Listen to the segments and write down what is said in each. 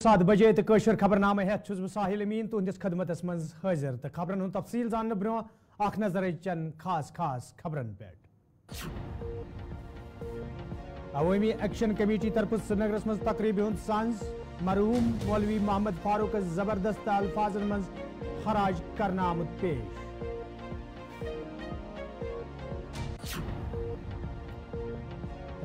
7 बजे तो कशर खबरनामा हेत साहिल अमीन तुंदिस खदमतस मज हाजिर तो खबरन हुंद तफसील जानने ब्रो अख नजर चंद खास खबरन पे अवामी एक्शन कमेटी तरफ श्रीनगरस मज तकरीब हुंद सांझ मरहूम मौलवी मोहम्मद फारूक जबरदस्त अल्फाजन मज खराज करना आमुद पेश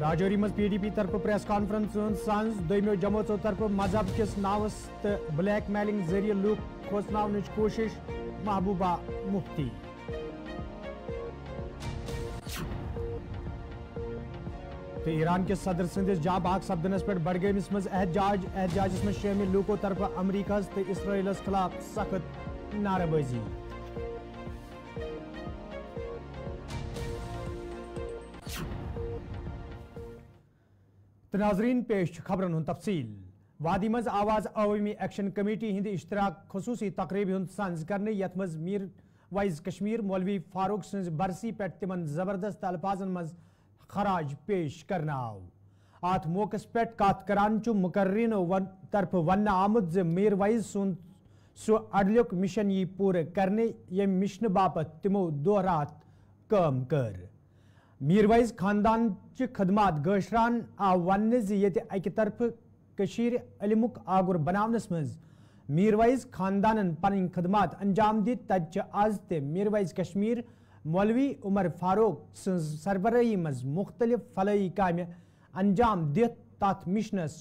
राजौरी मज PDP तरफ प्रेस कॉन्फ्रेंस सांझ दोमियो जमातों तरफ मजहब किस नावस तो ब्लैक मेलिंग जरिए लूक खोसनावन कोशिश महबूबा मुफ्ती तो ईरान के सदर संदिस जा बाग सपदनस पे बड़गमिस मज एहतजाज में शामिल लूकों तरफ अमरीका तो इसराइलस खिलाफ सख्त नारेबाजी तो नाजरीन पेश खबरन हुंद तफसील वादी मज आवाज अवामी एक्शन कमेटी हिंद इश्तराक खसूसी तकरीब हुंद सांझ करने यथ मज मीर वाइज कश्मीर मौलवी फारूक सज बरसी पे तिमन जबरदस्त अल्फाजन मज खराज पेश करना आव आत मौकस पे कत करान मुकर्रीन तरफ वन आमुद ज मीर वाइज सुन सो अडलुक मिशन यी पूरे करने ये मिशन बापत तिमो दोहरात काम कर मीरवाइज खानदान च खदमात गशरान आव वन ये अक तरफ कशीर इल्मुक आगुर बनावनस मज मीरवाइज खानदान पन खदमात अंजाम दित तज आज ते मीरवाइज कश्मीर मौलवी उमर फारूक सरबराही मज मुख्तलिफ फलाई काम अंजाम दित तथ मिशनस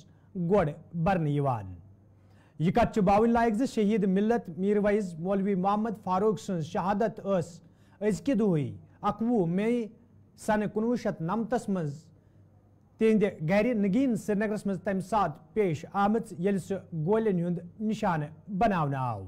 गोड़ बरन यह कत बावन लायक शहीद मिलत मीरवाइज मौलवी मोहम्मद फारूक शहादत अजक दुह 21 मई सन 1989 मज तिंद गर नगीन श्रीनगरस मज तम सात पेश आमत येल सह गोलिन हुंद निशान बनावना आव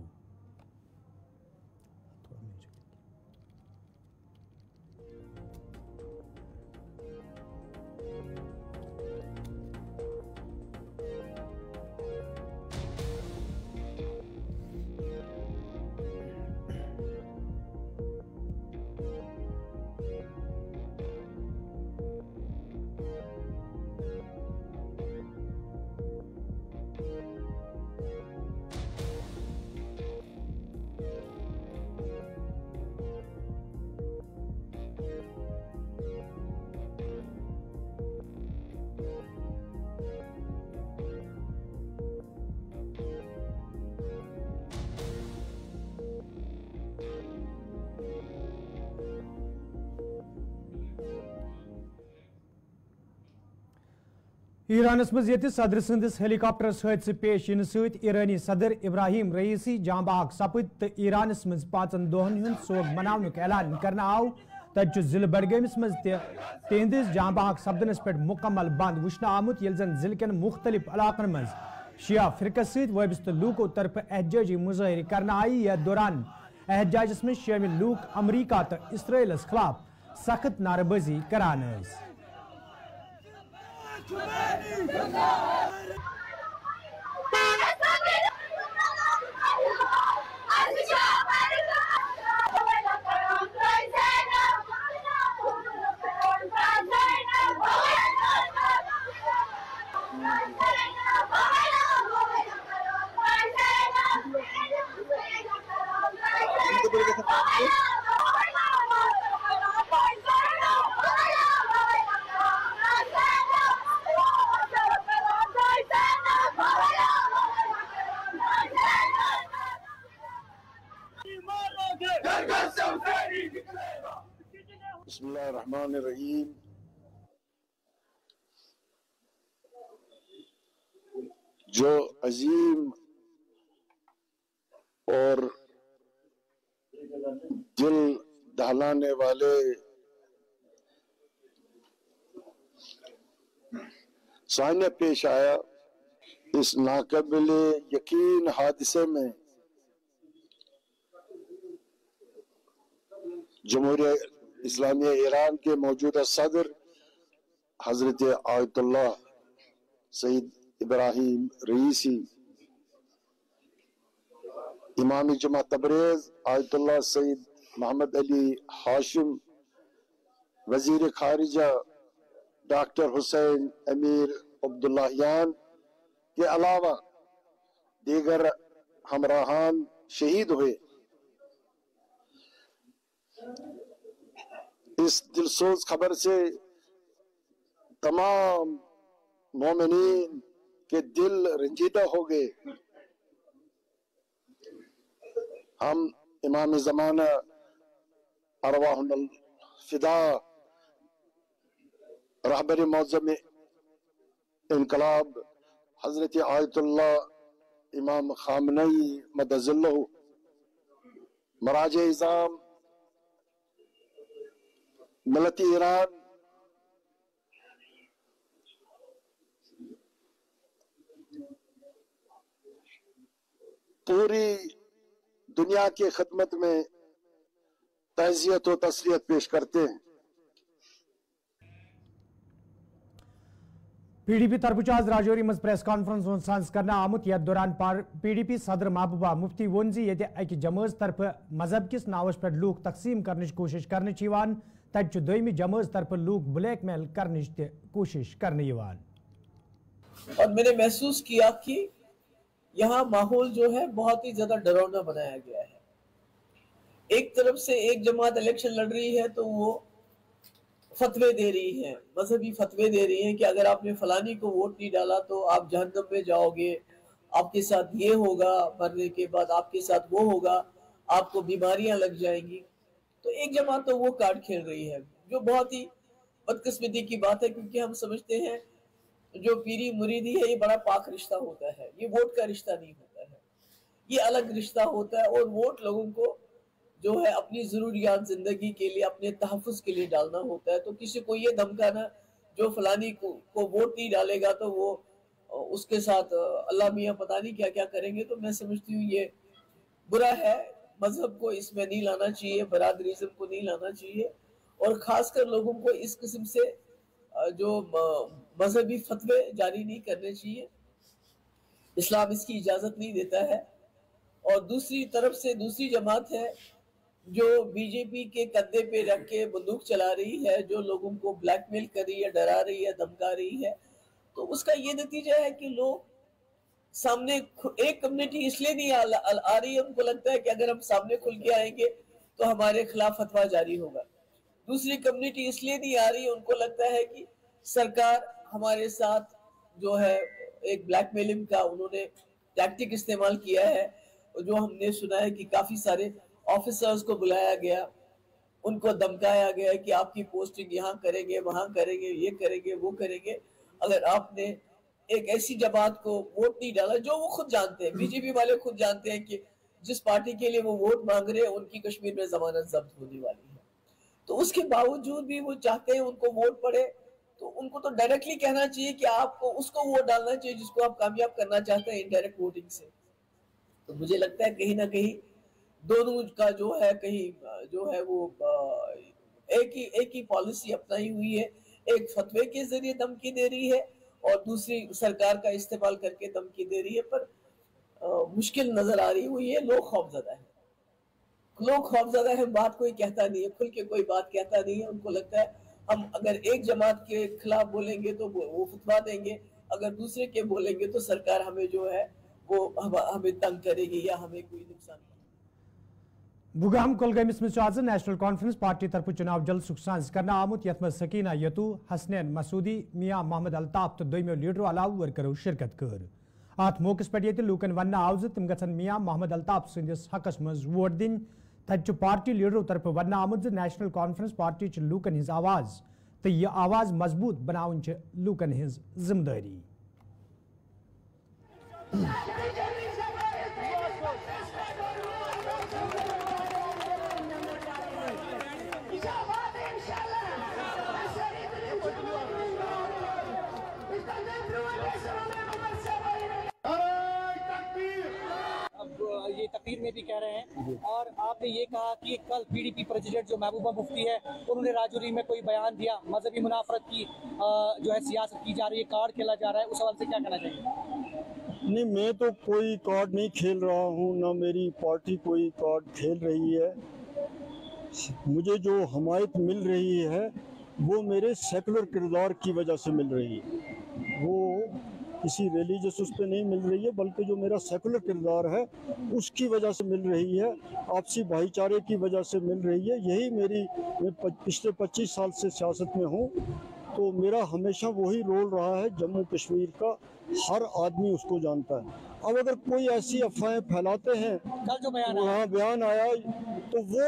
ईरानस मज ये सदर संदिस हेलीकॉप्टर हादसे पेश इन सत ईरानी सदर इब्राहिम रईसी जांबाग सपद तो ईरानस मज 5 दोहन हुंद सोग मनावनुक ऐलान करना आव तज जिल बड़गमिस मज तिहंदिस जांबाग सपदनस पे मुकम्मल बंद वुचना आमुत येल जन जिल केन मुख्तलिफ इलाकन मज शिया फिरकस सत वाबस्त लूकों तरफ एहतजाजी मुजाहिर करना आई यह दौरान एहतजाजस में शामिल लूक अमरीका तो इसराइलस खिलाफ सख्त नारेबाजी करान बिस्मिल्लाहिर्रहमानिर्रहीम। जो अजीम और दिल दहलाने वाले सामने पेश आया, इस नाकाबिले यकीन हादसे में जमहूरिया इस्लामिया ईरान के मौजूदा सदर हजरत आयतुल्लाह सईद इब्राहिम रईसी, इमाम जमा तबरेज आयतुल्लाह सईद मोहम्मद अली हाशिम, वजीर खारिजा डॉक्टर हुसैन अमीर अब्दुल्लाहियान के अलावा दीगर हमराहान शहीद हुए। इस दिलसोज खबर से तमाम मोमिनीन के दिल रंजीदा हो गए। हम इमाम ज़माना अरवाहुल फिदा रहबर मौज़म इनकलाब हजरत आयतुल्लाह इमाम खामनई मदज़िल्लहु मराज इज़ाम मिलत ईरान पूरी दुनिया की खिदमत में तज़ियत व तस्लियत पेश करते हैं। PDP तरफ आज राजौरी मज प्रेस कॉन्फ्रेंस सांस करना आमुत यथ दौरान PDP सदर महबूबा मुफ्ती वोन जी ये अकि जमात तरफ मजहब किस नावस पे लूक तकसीम करने कोशिश करने तत दोमी जमात तरफ लूक ब्लैकमेल करने कोशिश करने। और मैंने महसूस किया कि यहाँ माहौल जो है बहुत ही ज्यादा डरावना बनाया गया है। एक तरफ से एक जमात इलेक्शन लड़ रही है तो वो फतवे दे रही है, मजहबी फतवे दे रही है कि अगर आपने फलानी को वोट नहीं डाला तो आप जहन्नम में जाओगे, आपके साथ ये होगा, मरने के बाद आपके साथ वो होगा, आपको बीमारियां लग जाएंगी। तो एक जमात तो वो कार्ड खेल रही है, जो बहुत ही बदकिस्मती की बात है, क्योंकि हम समझते हैं जो पीरी मुरीदी है ये बड़ा पाक रिश्ता होता है, ये वोट का रिश्ता नहीं होता है, ये अलग रिश्ता होता है। और वोट लोगों को जो है अपनी जरूरियात जिंदगी के लिए, अपने तहफ़्फ़ुज़ के लिए डालना होता है। तो किसी को ये धमकाना जो फलानी को वोट नहीं डालेगा तो वो उसके साथ अल्लाह मियाँ पता नहीं क्या क्या करेंगे, तो मैं समझती हूँ ये बुरा है। मजहब को इसमें नहीं लाना चाहिए, बरादरीज़म को नहीं लाना चाहिए, और खासकर लोगों को इस किस्म से जो मजहबी फतवे जारी नहीं करने चाहिए। इस्लाम इसकी इजाजत नहीं देता है। और दूसरी तरफ से दूसरी जमात है जो बीजेपी के कंधे पे रख के बंदूक चला रही है, जो लोगों को ब्लैकमेल कर रही है, डरा रही है, धमका रही है। तो उसका ये नतीजा है कि लोग सामने, एक कम्युनिटी इसलिए नहीं आ रही है, उनको लगता है कि अगर हम सामने खुल के आएंगे तो हमारे खिलाफ फतवा जारी होगा। दूसरी कम्युनिटी इसलिए नहीं आ रही है, उनको लगता है कि सरकार हमारे साथ जो है एक ब्लैकमेलिंग का उन्होंने टैक्टिक इस्तेमाल किया है। जो हमने सुना है कि काफी सारे ऑफिसर्स को बुलाया गया, उनको धमकाया गया कि आपकी पोस्टिंग यहाँ करेंगे, वहां करेंगे, ये करेंगे, वो करेंगे, अगर आपने एक ऐसी जमात को वोट नहीं डाला। जो वो खुद जानते हैं, बीजेपी वाले खुद जानते हैं कि जिस पार्टी के लिए वो वोट मांग रहे हैं उनकी कश्मीर में जमानत जब्त होने वाली है, तो उसके बावजूद भी वो चाहते हैं उनको वोट पड़े। तो उनको तो डायरेक्टली कहना चाहिए कि आपको उसको वोट डालना चाहिए जिसको आप कामयाब करना चाहते हैं इनडायरेक्ट वोटिंग से। तो मुझे लगता है कहीं ना कहीं दोनों का जो है कहीं जो है वो एक ही पॉलिसी अपनाई हुई है। एक फतवे के जरिए धमकी दे रही है और दूसरी सरकार का इस्तेमाल करके धमकी दे रही है। पर मुश्किल नजर आ रही हुई है। लोग खौफजदा है, लोग खौफजदा है। बात कोई कहता नहीं है, खुल के कोई बात कहता नहीं है। उनको लगता है हम अगर एक जमात के खिलाफ बोलेंगे तो वो फतवा देंगे, अगर दूसरे के बोलेंगे तो सरकार हमें जो है वो हमें तंग करेगी या हमें कोई नुकसान। बुगाम कुलगमिस में आज नेशनल कॉन्फ्रेंस पार्टी तरफ चुनाव जल्द सुखसांस करना आमुत यथ में सकीना यतू, हसनैन मसूदी, मियाँ मोहम्मद अल्ताफ तो दोमो लीडरो अलाव वर्करो शिरकत कर। अत मौकस पे लूकन वन आव तिम गन मियाँ मोहम्मद अल्ताफ सदिस हकस मज वोट दिन। तत पार्टी लीडरों तरफ वन आमुत नेशनल कॉन्फ्रेंस पार्टी लूकन हिज आवाज तो यह आवाज मजबूत बनावन लूकन हिज जिम्मेदारी। ये तकरीर में भी कह रहे हैं। और आपने ये कहा कि कल पीडीपी प्रेसिडेंट जो महबूबा मुफ्ती है उन्होंने राजौरी में कोई बयान दिया, मजहबी मुनाफरत की जो है सियासत की जा रही है, कार्ड खेला जा रहा है, उस सवाल से क्या कहना चाहिए? नहीं, मैं तो कोई कार्ड नहीं खेल रहा हूँ, ना मेरी पार्टी कोई कार्ड खेल रही है। मुझे जो हमायत मिल रही है वो मेरे सेकुलर किरदार की वजह से मिल रही है। वो किसी रिलीजियस उस पे नहीं मिल रही है, बल्कि जो मेरा सेकुलर किरदार है उसकी वजह से मिल रही है, आपसी भाईचारे की वजह से मिल रही है। यही मैं पिछले 25 साल से सियासत में हूँ, तो मेरा हमेशा वही रोल रहा है जम्मू कश्मीर का, हर आदमी उसको जानता है। अब अगर कोई ऐसी अफवाहें फैलाते हैं, कल जो बयान आया तो वो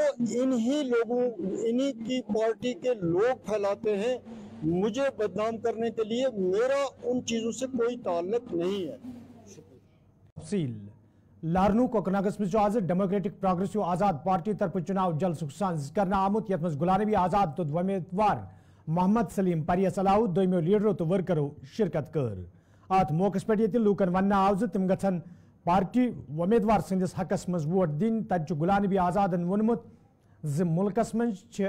इन्हीं की पार्टी के लोग फैलाते हैं, मुझे बदनाम करने के लिए। मेरा उन चीज़ों से कोई ताल्लुक नहीं है। तफसील लारनू कोकनागस में आज डेमोक्रेटिक प्रोग्रेसिव आज़ाद पार्टी तरफ चुनाव जल्द सांस करना आमुत यथ गुलाम नबी आज़ाद तो उम्मीदवार मोहम्मद सलीम परियस अलाउ दोमो लीडरों तो वर्करों शिरकत कर। अत मौके पे लूकन वन आव तम गन पार्टी उम्मीदवार सदिस हकस मज वोट दिन तत गुलाम नबी आज़ादन वोनमुत मुल्कस मज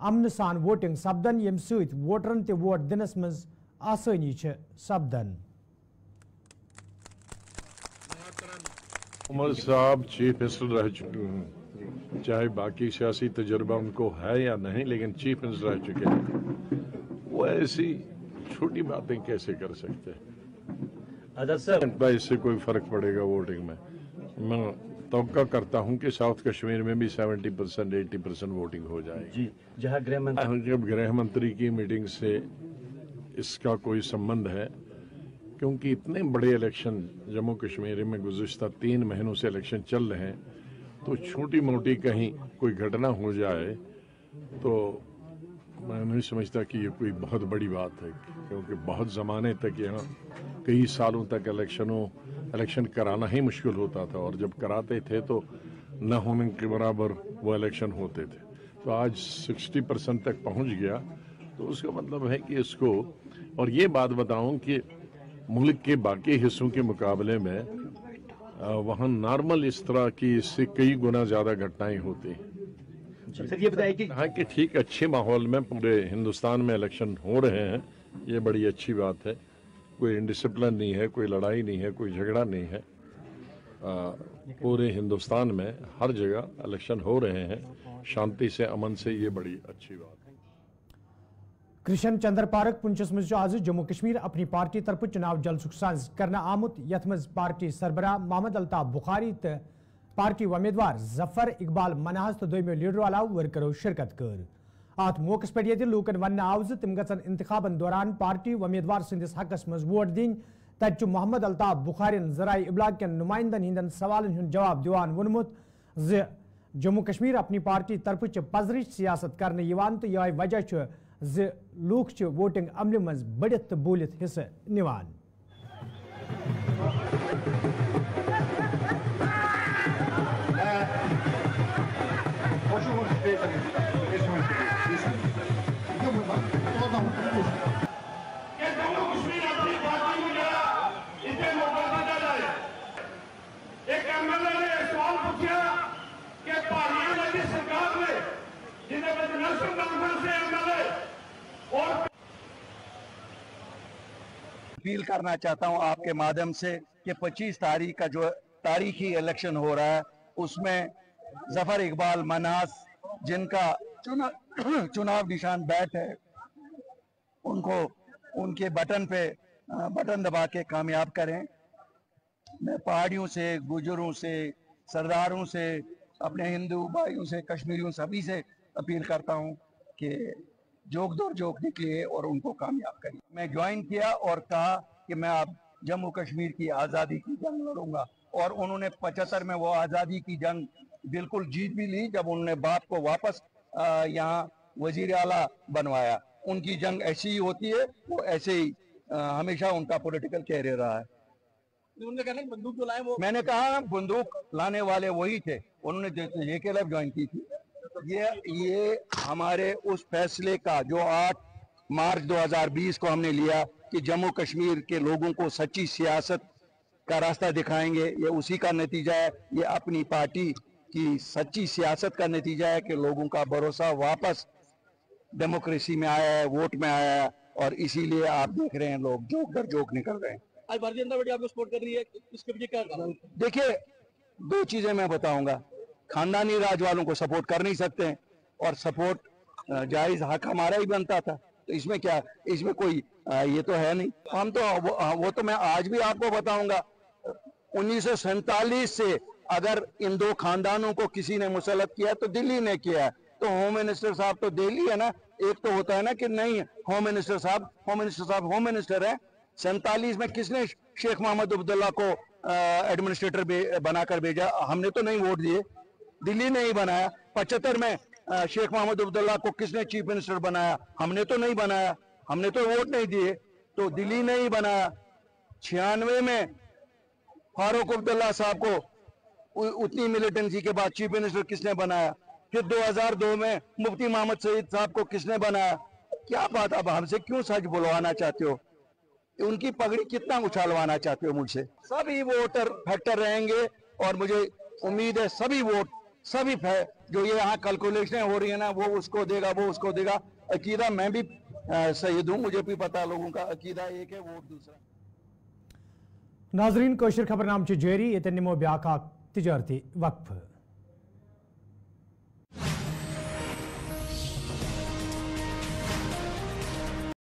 अमन सान वोटिंग सपदन यम सत वोटरन ते वोट दिनस मज आसानी सपदन। उमर साहब चीफ मिनिस्टर रह चुके हैं, चाहे बाकी सियासी तजुर्बा उनको है या नहीं, लेकिन चीफ मिनिस्टर रह चुके हैं। वो ऐसी छोटी बातें कैसे कर सकते हैं? इससे कोई फर्क पड़ेगा वोटिंग में? मैं तवक्का करता हूं कि साउथ कश्मीर में भी 70% 80% वोटिंग हो जाएगी। जी, जहां गृह मंत्री की मीटिंग से इसका कोई संबंध है, क्योंकि इतने बड़े इलेक्शन जम्मू कश्मीर में गुज़िश्ता 3 महीनों से इलेक्शन चल रहे हैं, तो छोटी मोटी कहीं कोई घटना हो जाए तो मैं नहीं समझता कि ये कोई बहुत बड़ी बात है, क्योंकि बहुत ज़माने तक यहाँ कई सालों तक इलेक्शन कराना ही मुश्किल होता था, और जब कराते थे तो न होने के बराबर वो इलेक्शन होते थे। तो आज 60% तक पहुँच गया, तो उसका मतलब है कि इसको, और ये बात बताऊँ कि मुल्क के बाकी हिस्सों के मुकाबले में वहाँ नॉर्मल इस तरह की इससे कई गुना ज़्यादा घटनाएं होती हैं। सर ये बताइए कि हाँ कि ठीक अच्छे माहौल में पूरे हिंदुस्तान में इलेक्शन हो रहे हैं, ये बड़ी अच्छी बात है। कोई इंडिसिप्लिन नहीं है, कोई लड़ाई नहीं है, कोई झगड़ा नहीं है। पूरे हिंदुस्तान में हर जगह इलेक्शन हो रहे हैं शांति से, अमन से, ये बड़ी अच्छी बात है। कृष्ण चंद्र पार्क पुंछस मज आज जम्मू कश्मीर अपनी पार्टी तरफ चुनाव जल्द सांस करना आमुत यथ मज पार्टी सरबराह मोहम्मद अल्ताफ बुखारी तो पार्टी उम्मीदवार जफर इकबाल मनाज तो दोमो लीडरों अलाव वर्करों शिरकत कर। अत मौके पे लूकन वन आव तम गन इंतखाबन दौरान पार्टी उम्मीदवार सदिस हकस मज वोट दिन तत मोहम्मद अल्ताफ बुखारिन ज़राए इब्लाग के नुमाइंदन हिंदन सवालन हुंद जवाब दिवान वोनमुत जम्मू कश्मीर अपनी पार्टी तरफ पजरिच सियासत करने यवान तो यह वजह लूक वोटिंग अमल मज बढ़ित तो बोलित हिस्सा निवान। अपील करना चाहता हूं आपके माध्यम से कि 25 तारीख का जो तारीखी इलेक्शन हो रहा है उसमें जफर इकबाल मनास जिनका चुनाव निशान बैट है, उनको उनके बटन पे बटन दबा के कामयाब करें। मैं पहाड़ियों से, गुजरों से, सरदारों से, अपने हिंदू भाइयों से, कश्मीरियों सभी से अपील करता हूं कि जोक दौर जोक निकलिए और उनको कामयाब करिए। मैं ज्वाइन किया और कहा कि मैं अब जम्मू कश्मीर की आज़ादी की जंग लड़ूंगा, और उन्होंने 75 में वो आज़ादी की जंग बिल्कुल जीत भी ली जब उन्होंने बाप को वापस यहाँ वजीर आला बनवाया। उनकी जंग ऐसी ही होती है, वो ऐसे ही हमेशा उनका पॉलिटिकल कैरियर रहा है। उन्होंने कहा बंदूक जो लाए वो, मैंने कहा बंदूक लाने वाले वही थे, उन्होंने JKLF ज्वाइन की थी। ये हमारे उस फैसले का जो 8 मार्च 2020 को हमने लिया कि जम्मू कश्मीर के लोगों को सच्ची सियासत का रास्ता दिखाएंगे, ये उसी का नतीजा है। ये अपनी पार्टी की सच्ची सियासत का नतीजा है कि लोगों का भरोसा वापस डेमोक्रेसी में आया है, वोट में आया है, और इसीलिए आप देख रहे हैं लोग जोक दर जोक निकल रहे हैं। आज भारतीय जनता पार्टी आपको सपोर्ट कर रही है, इसके पीछे क्या कारण? देखिए, 2 चीजें मैं बताऊंगा। खानदानी राज वालों को सपोर्ट कर नहीं सकते हैं, और सपोर्ट जायज हक हमारा ही बनता था। तो इसमें क्या, इसमें कोई ये तो है नहीं। हम तो वो तो मैं आज भी आपको बताऊंगा, 1947 से अगर इन दो खानदानों को किसी ने मुसल्लत किया तो दिल्ली ने किया है। तो होम मिनिस्टर साहब तो दिल्ली है ना। एक तो होता है ना कि नहीं होम मिनिस्टर साहब होम मिनिस्टर है। 47 में किसने शेख मोहम्मद अब्दुल्ला को एडमिनिस्ट्रेटर बनाकर भेजा? हमने तो नहीं वोट दिए, दिल्ली ने ही बनाया। 75 में शेख मोहम्मद अब्दुल्ला को किसने चीफ मिनिस्टर बनाया? हमने तो नहीं बनाया, हमने तो वोट नहीं दिए, तो दिल्ली ने ही बनाया। 96 में फारूक अब्दुल्ला साहब को उतनी मिलिटेंसी के बाद चीफ मिनिस्टर किसने बनाया? फिर 2002 में मुफ्ती मोहम्मद सईद साहब को किसने बनाया? क्या बात, अब हमसे क्यों सच बुलवाना चाहते हो? उनकी पगड़ी कितना उछालवाना चाहते हो मुझसे? सभी वोटर फैक्टर रहेंगे और मुझे उम्मीद है सभी वोट, सभी जो ये यहाँ कैलकुलेशन हो रही है ना, वो उसको देगा, वो उसको देगा। अकीदा मैं भी सईद हूँ, मुझे भी पता लोगों का अकीदा एक है, वोट दूसरा। नाजरीन, कोशिश खबरनाम जारी, ये निमो ब्याक तिजारती वक्फ।